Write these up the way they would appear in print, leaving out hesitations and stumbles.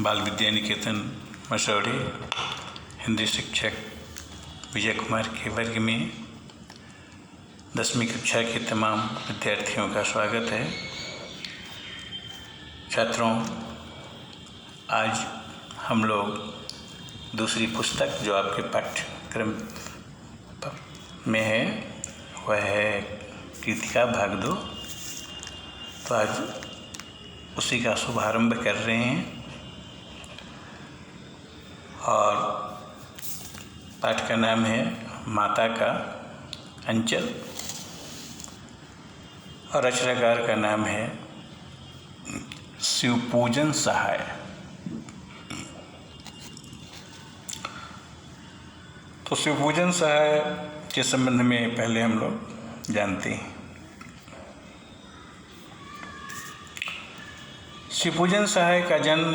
बाल विद्या निकेतन मसौढ़ी हिंदी शिक्षक विजय कुमार के वर्ग में 10वीं कक्षा के तमाम विद्यार्थियों का स्वागत है। छात्रों, आज हम लोग दूसरी पुस्तक जो आपके पाठ्यक्रम में है वह है कृतिका भाग 2। तो आज उसी का शुभारंभ कर रहे हैं और पाठ का नाम है माता का अंचल और रचनाकार का नाम है शिवपूजन सहाय। तो शिवपूजन सहाय के संबंध में पहले हम लोग जानते हैं। शिवपूजन सहाय का जन्म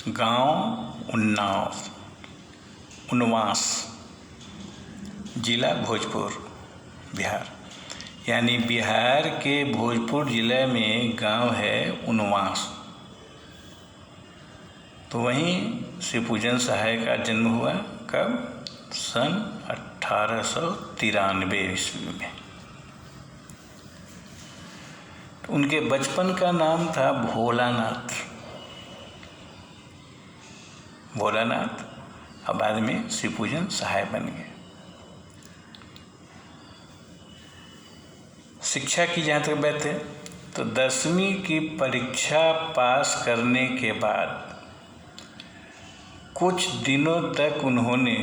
गांव उन्वास जिला भोजपुर बिहार, यानी बिहार के भोजपुर जिले में गांव है उन्वास। तो वहीं शिवपूजन सहाय का जन्म हुआ कब? सन 1893 ईस्वी में। तो उनके बचपन का नाम था भोलानाथ और बाद में शिवपूजन सहाय बन गए। शिक्षा की जहाँ तक बात है तो 10वीं की परीक्षा पास करने के बाद कुछ दिनों तक उन्होंने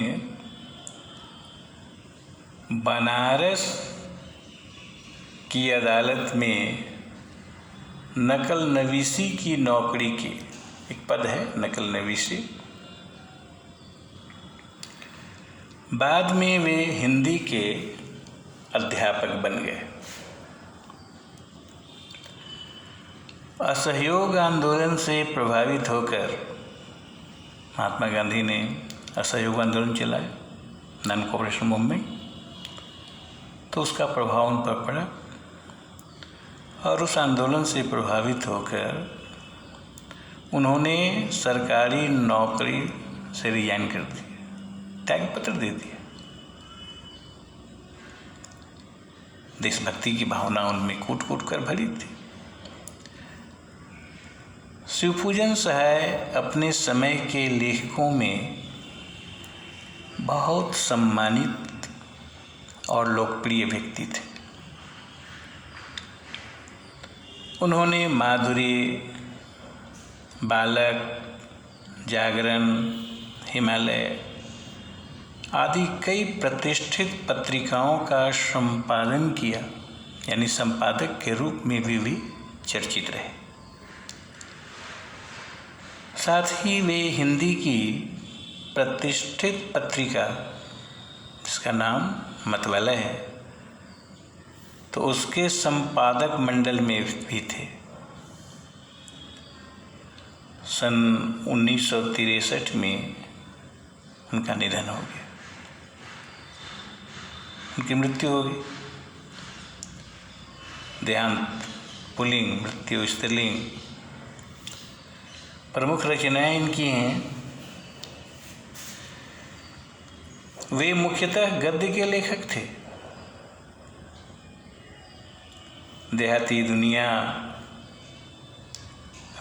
बनारस की अदालत में नकल नवीसी की नौकरी की। एक पद है नकल नवीसी। बाद में वे हिंदी के अध्यापक बन गए। असहयोग आंदोलन से प्रभावित होकर महात्मा गांधी ने असहयोग आंदोलन चलाया, नॉन कोऑपरेशन मूवमेंट। तो उसका प्रभाव उन पर पड़ा और उस आंदोलन से प्रभावित होकर उन्होंने सरकारी नौकरी से रिजाइन कर दिया, त्यागपत्र दे दिया। देशभक्ति की भावना उनमें कूट कूट कर भरी थी। शिवपूजन सहाय अपने समय के लेखकों में बहुत सम्मानित और लोकप्रिय व्यक्ति थे। उन्होंने माधुरी, बालक, जागरण, हिमालय आदि कई प्रतिष्ठित पत्रिकाओं का संपादन किया, यानी संपादक के रूप में भी चर्चित रहे। साथ ही वे हिंदी की प्रतिष्ठित पत्रिका जिसका नाम मतवाला है तो उसके संपादक मंडल में भी थे। सन 1963 में उनका निधन हो गया, उनकी मृत्यु हो गई। देहांत पुल्लिंग, मृत्यु स्त्रीलिंग। प्रमुख रचनाएं इनकी हैं। वे मुख्यतः गद्य के लेखक थे। देहाती दुनिया,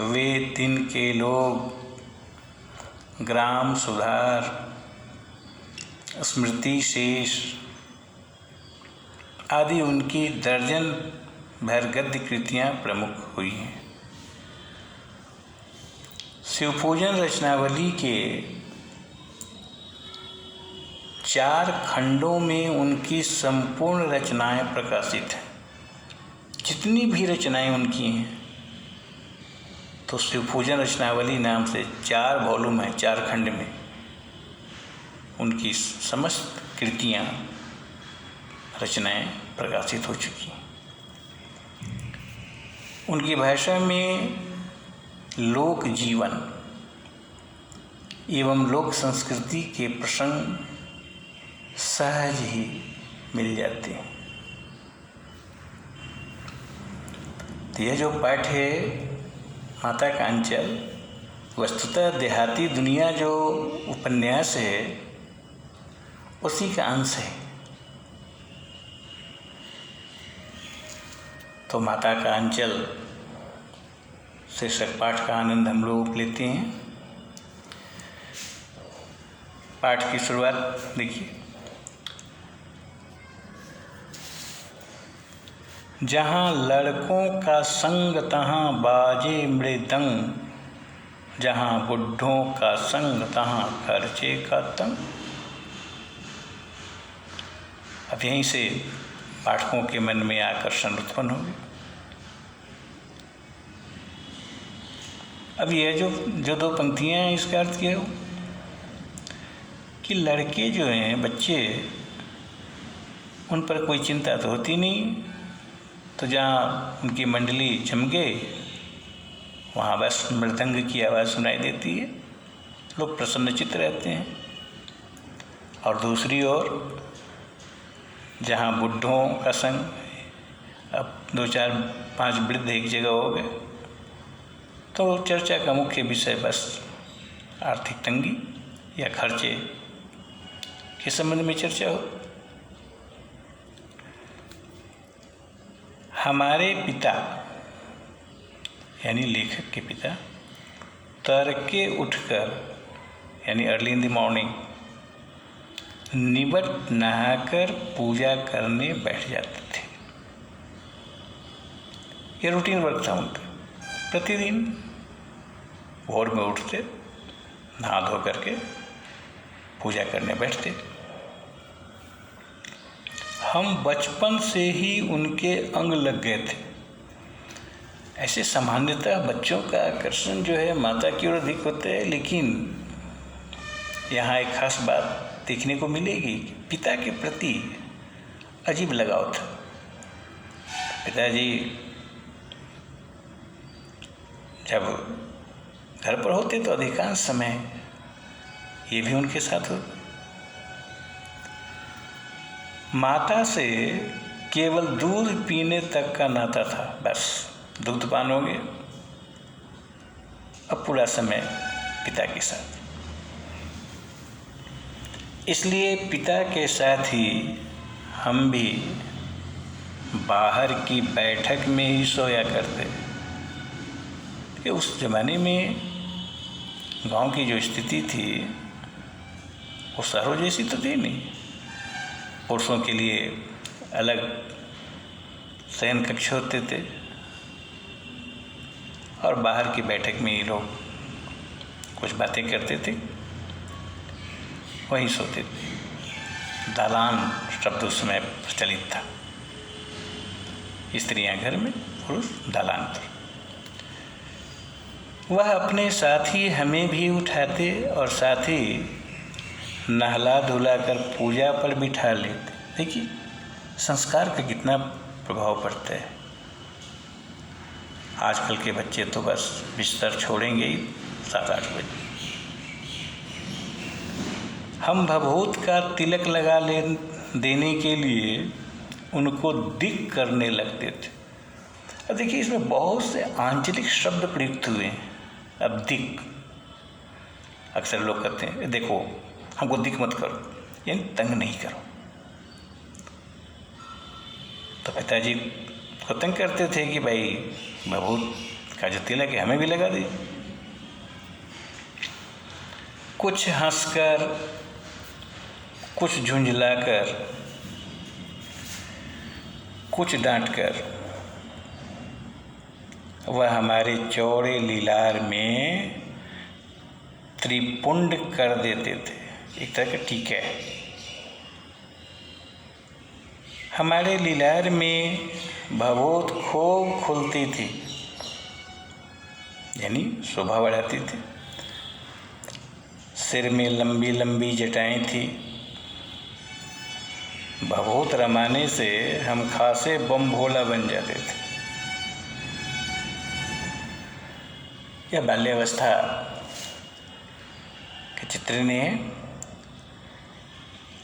वे दिन के लोग, ग्राम सुधार, स्मृति शेष आदि उनकी दर्जन भर गद्य कृतियाँ प्रमुख हुई हैं। शिवपूजन रचनावली के 4 खंडों में उनकी संपूर्ण रचनाएं प्रकाशित हैं। जितनी भी रचनाएं उनकी हैं तो शिवपूजन रचनावली नाम से 4 वॉल्यूम है, 4 खंड में उनकी समस्त कृतियाँ रचनाएं प्रकाशित हो चुकी हैं। उनकी भाषा में लोक जीवन एवं लोक संस्कृति के प्रसंग सहज ही मिल जाते हैं। तो यह जो पाठ है माता का अंचल वस्तुतः देहाती दुनिया जो उपन्यास है उसी का अंश है। तो माता का अंचल शीर्षक पाठ का आनंद हम लोग लेते हैं। पाठ की शुरुआत देखिए। जहाँ लड़कों का संग तहाँ बाजे मृदंग, जहाँ बुढ़ों का संग तहाँ खर्चे का तंग। अब यहीं से पाठकों के मन में आकर्षण उत्पन्न होगी। अब यह जो दो पंक्तियाँ हैं इसका अर्थ क्या हो कि लड़के जो हैं बच्चे, उन पर कोई चिंता तो होती नहीं। तो जहाँ उनकी मंडली जम गए वहाँ बस मृदंग की आवाज़ सुनाई देती है, लोग प्रसन्नचित्त रहते हैं। और दूसरी ओर जहाँ बुढ़ों का संग, अब 2 4 5 वृद्ध एक जगह हो गए तो चर्चा का मुख्य विषय बस आर्थिक तंगी या खर्चे के संबंध में चर्चा हो। हमारे पिता यानी लेखक के पिता तड़के उठकर यानी अर्ली इन द मॉर्निंग निवट नहाकर पूजा करने बैठ जाते थे। ये रूटीन वर्क था उनका। प्रतिदिन भोर में उठते, नहा धो करके पूजा करने बैठते। हम बचपन से ही उनके अंग लग गए थे। ऐसे सामान्यतः बच्चों का आकर्षण जो है माता की ओर अधिक होता है, लेकिन यहाँ एक खास बात देखने को मिलेगी कि पिता के प्रति अजीब लगाव था। पिताजी जब घर पर होते तो अधिकांश समय ये भी उनके साथ होता। माता से केवल दूध पीने तक का नाता था, बस दूध पान हो गया। अब पूरा समय पिता के साथ। इसलिए पिता के साथ ही हम भी बाहर की बैठक में ही सोया करते। कि उस जमाने में गांव की जो स्थिति थी वो शहरों जैसी तो थी नहीं। पुरुषों के लिए अलग शयन कक्ष होते थे और बाहर की बैठक में ही लोग कुछ बातें करते थे, वहीं सोते थे। दालान शब्द उस समय प्रचलित था। स्त्रियां घर में, पुरुष दालान पर। वह अपने साथ ही हमें भी उठाते और साथ ही नहला धुला कर पूजा पर बिठा लेते। देखिए संस्कार का कितना प्रभाव पड़ता है। आजकल के बच्चे तो बस बिस्तर छोड़ेंगे ही 7-8 बजे। हम भभूत का तिलक लगा देने के लिए उनको दिक् करने लगते थे। अब देखिए इसमें बहुत से आंचलिक शब्द प्रयुक्त हुए हैं। अब दिक्, अक्सर लोग कहते हैं देखो हमको दिक् मत करो, यानी तंग नहीं करो। तो पिताजी को तंग करते थे कि भाई भभूत का जो तिलक है हमें भी लगा दे। कुछ हंसकर, कुछ झुंझलाकर, कुछ डांटकर वह हमारे चौड़े लीलार में त्रिपुंड कर देते थे। एक तरह का टीका है। हमारे लीलार में भभूत खूब खुलती थी, यानी शोभा बढ़ाती थी। सिर में लंबी लंबी जटाएं थी। भभूत रमाने से हम खासे बम भोला बन जाते थे। यह बाल्यावस्था के चित्र ने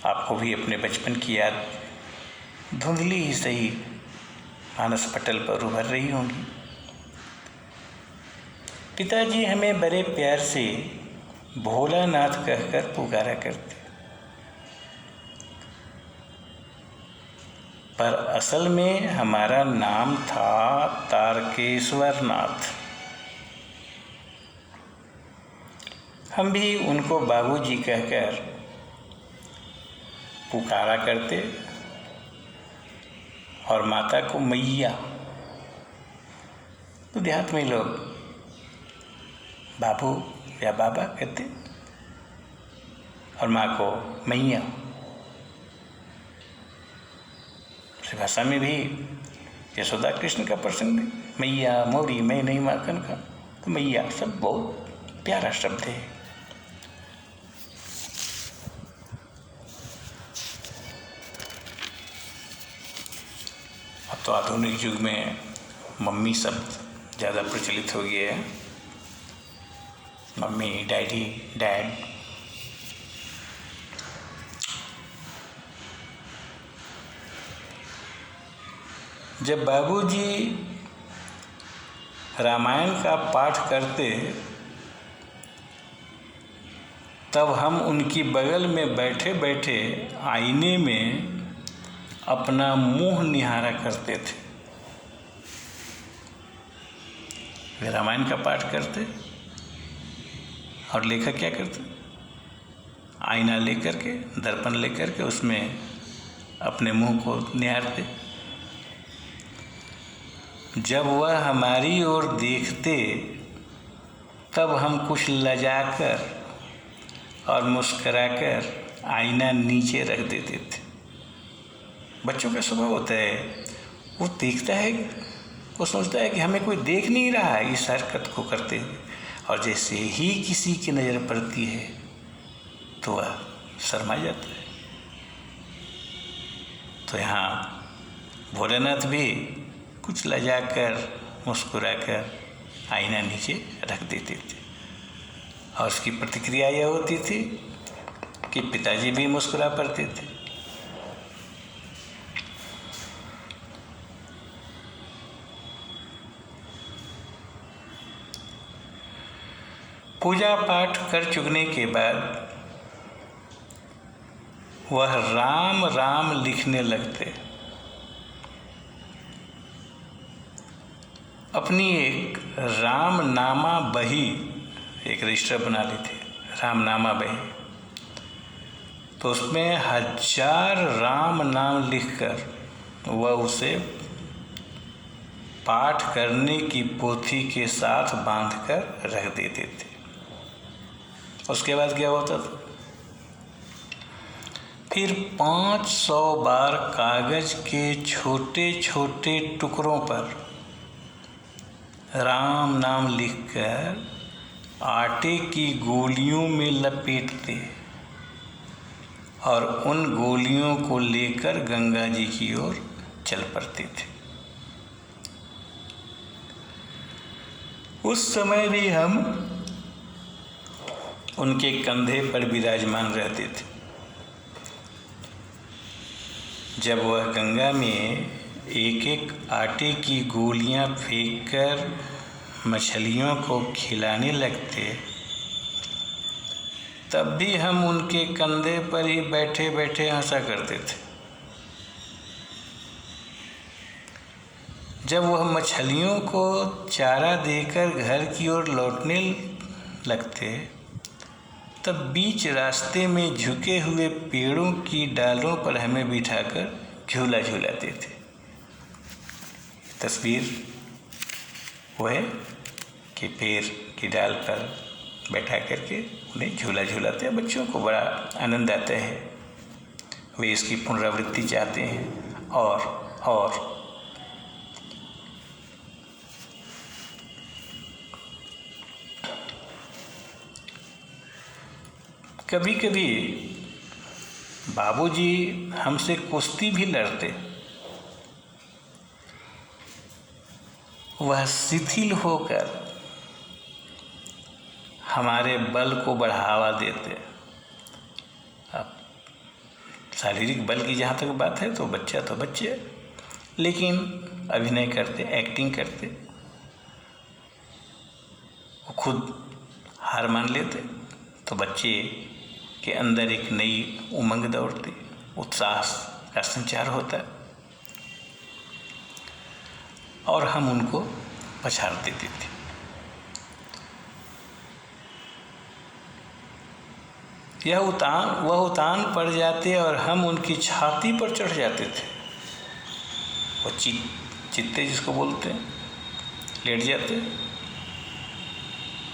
आपको भी अपने बचपन की याद धुंधली ही सही मानस पटल पर उभर रही होंगी। पिताजी हमें बड़े प्यार से भोलानाथ कहकर पुकारा करते, पर असल में हमारा नाम था तारकेश्वर नाथ। हम भी उनको बाबूजी कहकर पुकारा करते और माता को मैया। तो देहात में लोग बाबू या बाबा कहते और माँ को मैया। दूसरी भाषा में भी यशोदा कृष्ण का प्रसंग भी, मैया मोरी मैं नहीं माखन का, तो मैया सब बहुत प्यारा शब्द है। अब तो आधुनिक युग में मम्मी शब्द ज़्यादा प्रचलित हो गया है। Mummy, daddy, dad. जब बाबूजी रामायण का पाठ करते तब हम उनकी बगल में बैठे बैठे आईने में अपना मुंह निहारा करते थे। वे रामायण का पाठ करते और लेखक क्या करते, आईना लेकर के, दर्पण लेकर के उसमें अपने मुंह को निहारते। जब वह हमारी ओर देखते तब हम कुछ लजाकर और मुस्कराकर आईना नीचे रख देते थे। बच्चों का स्वभाव होता है, वो देखता है, वो सोचता है कि हमें कोई देख नहीं रहा है इस हरकत को करते हुए, और जैसे ही किसी की नज़र पड़ती है तो वह शर्मा जाता है। तो यहाँ भोलेनाथ भी कुछ लजाकर मुस्कुराकर आईना नीचे रख देते थे और उसकी प्रतिक्रिया यह होती थी कि पिताजी भी मुस्कुरा पड़ते थे। पूजा पाठ कर चुकने के बाद वह राम राम लिखने लगते। अपनी एक रामनामा बही, एक रजिस्टर बना ली थी, रामनामा बही। तो उसमें 1000 राम नाम लिखकर वह उसे पाठ करने की पोथी के साथ बांधकर रख देते थे। उसके बाद क्या होता था, फिर 500 बार कागज के छोटे छोटे टुकड़ों पर राम नाम लिखकर आटे की गोलियों में लपेटते और उन गोलियों को लेकर गंगा जी की ओर चल पड़ते थे। उस समय भी हम उनके कंधे पर विराजमान रहते थे। जब वह गंगा में एक एक आटे की गोलियां फेंककर मछलियों को खिलाने लगते, तब भी हम उनके कंधे पर ही बैठे बैठे हंसा करते थे। जब वह मछलियों को चारा देकर घर की ओर लौटने लगते, तब बीच रास्ते में झुके हुए पेड़ों की डालों पर हमें बिठाकर झूला झूलाते थे। तस्वीर वो है कि पेड़ की डाल पर बैठा करके उन्हें झूला झूलाते हैं। बच्चों को बड़ा आनंद आता है, वे इसकी पुनरावृत्ति चाहते हैं और कभी कभी बाबूजी हमसे कुश्ती भी लड़ते। वह शिथिल होकर हमारे बल को बढ़ावा देते। अब शारीरिक बल की जहाँ तक बात है तो बच्चा तो बच्चे, लेकिन अभिनय करते, एक्टिंग करते। वो खुद हार मान लेते तो बच्चे के अंदर एक नई उमंग दौड़ती, उत्साह का संचार होता है और हम उनको पछाड़ देते थे। वह उतान पड़ जाते और हम उनकी छाती पर चढ़ जाते थे। वो चित्ते जिसको बोलते हैं, लेट जाते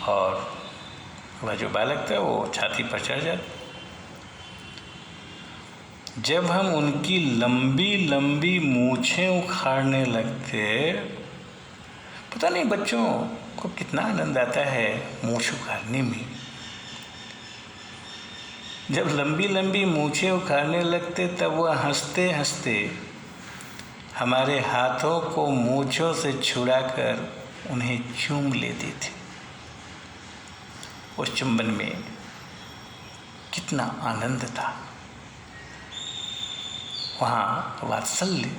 और वह जो बालक था वो छाती पर चढ़ जाता। जब हम उनकी लंबी लंबी मूछें उखाड़ने लगते, पता नहीं बच्चों को कितना आनंद आता है मूछ उखाड़ने में। जब लंबी लंबी मूछें उखाड़ने लगते तब वह हंसते हंसते हमारे हाथों को मूछों से छुड़ाकर उन्हें चूम लेते थे। उस चुंबन में कितना आनंद था। वहाँ वात्सल्य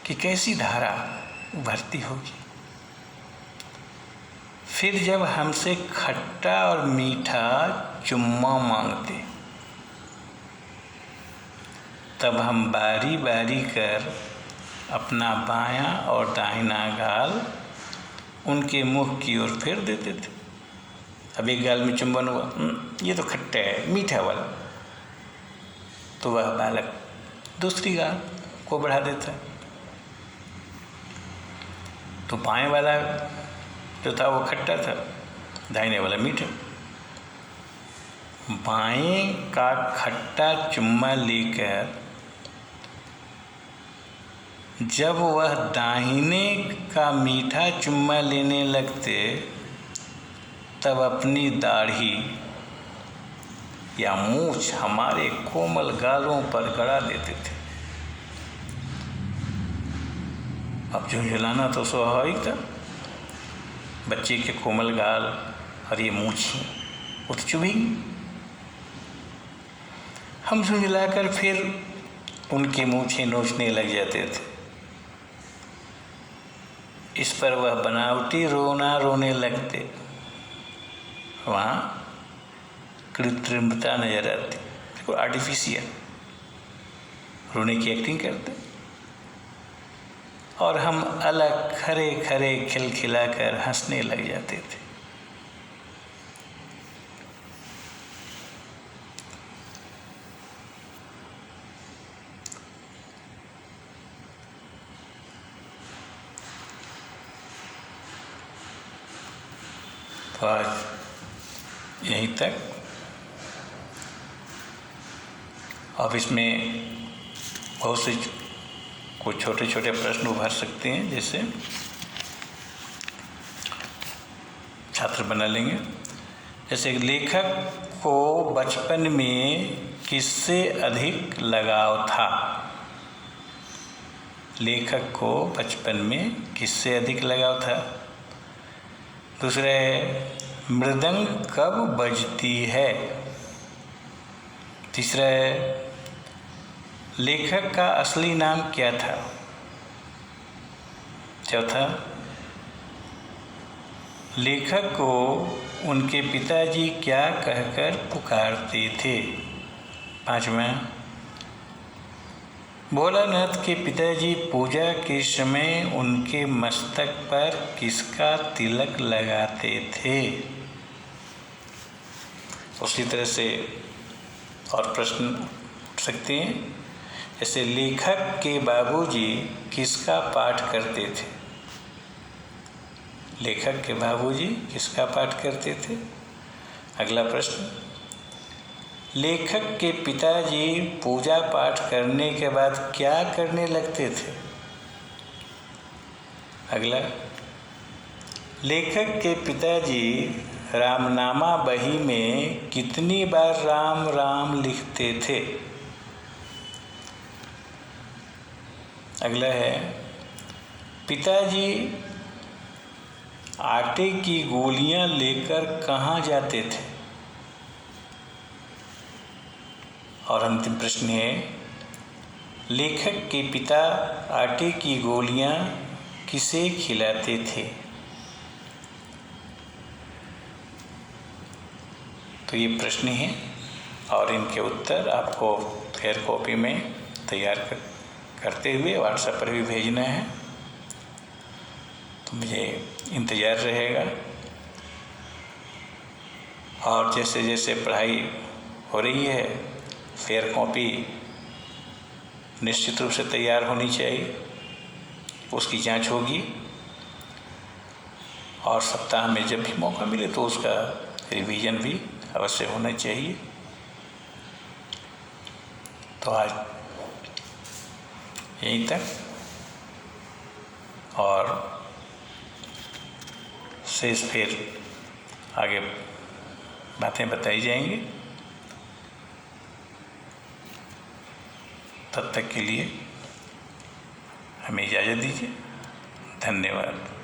की कैसी धारा उभरती होगी। फिर जब हमसे खट्टा और मीठा चुम्मा मांगते तब हम बारी बारी कर अपना बायां और दाहिना गाल उनके मुख की ओर फेर देते थे। अब एक गाल में चुंबन हुआ, ये तो खट्टा है, मीठा वाला, तो वह बालक दूसरी गाल को बढ़ा देता है। तो बाएं वाला जो था वो खट्टा था, दाहिने वाला मीठा। बाएं का खट्टा चुम्मा लेकर जब वह दाहिने का मीठा चुम्मा लेने लगते तब अपनी दाढ़ी या मूछ हमारे कोमल गालों पर गड़ा देते थे। अब झुंझलाना तो स्वाभाविक था, बच्चे के कोमल गाल और ये मूछें वो तो चुभेंगी। हम झुंझलाकर फिर उनके मूछें नोचने लग जाते थे। इस पर वह बनावटी रोना रोने लगते। वहाँ कृत्रिमता नजर आती, देखो आर्टिफिशियल रोने की एक्टिंग करते और हम अलग खरे खरे खिलखिलाकर हंसने लग जाते थे। तो आज यहीं तक। अब इसमें बहुत से कुछ छोटे छोटे प्रश्न उभर सकते हैं, जैसे छात्र बना लेंगे। जैसे लेखक को बचपन में किससे अधिक लगाव था? लेखक को बचपन में किससे अधिक लगाव था? दूसरा है मृदंग कब बजती है? तीसरा है लेखक का असली नाम क्या था? चौथा लेखक को उनके पिताजी क्या कहकर पुकारते थे? पांचवा भोलानाथ के पिताजी पूजा के समय उनके मस्तक पर किसका तिलक लगाते थे? उसी तरह से और प्रश्न उठ सकते हैं, जैसे लेखक के बाबूजी किसका पाठ करते थे? लेखक के बाबूजी किसका पाठ करते थे? अगला प्रश्न लेखक के पिताजी पूजा पाठ करने के बाद क्या करने लगते थे? अगला लेखक के पिताजी रामनामा बही में कितनी बार राम राम लिखते थे? अगला है पिताजी आटे की गोलियां लेकर कहाँ जाते थे? और अंतिम प्रश्न है लेखक के पिता आटे की गोलियां किसे खिलाते थे? तो ये प्रश्न हैं और इनके उत्तर आपको फेयर कॉपी में तैयार करते हुए व्हाट्सएप पर भी भेजना है। तो मुझे इंतज़ार रहेगा। और जैसे जैसे पढ़ाई हो रही है, फेयर कॉपी निश्चित रूप से तैयार होनी चाहिए, उसकी जांच होगी और सप्ताह में जब भी मौका मिले तो उसका रिवीजन भी अवश्य होना चाहिए। तो आज यहीं तक, और शेष फिर आगे बातें बताई जाएंगी। तब तक के लिए हमें इजाज़त दीजिए। धन्यवाद।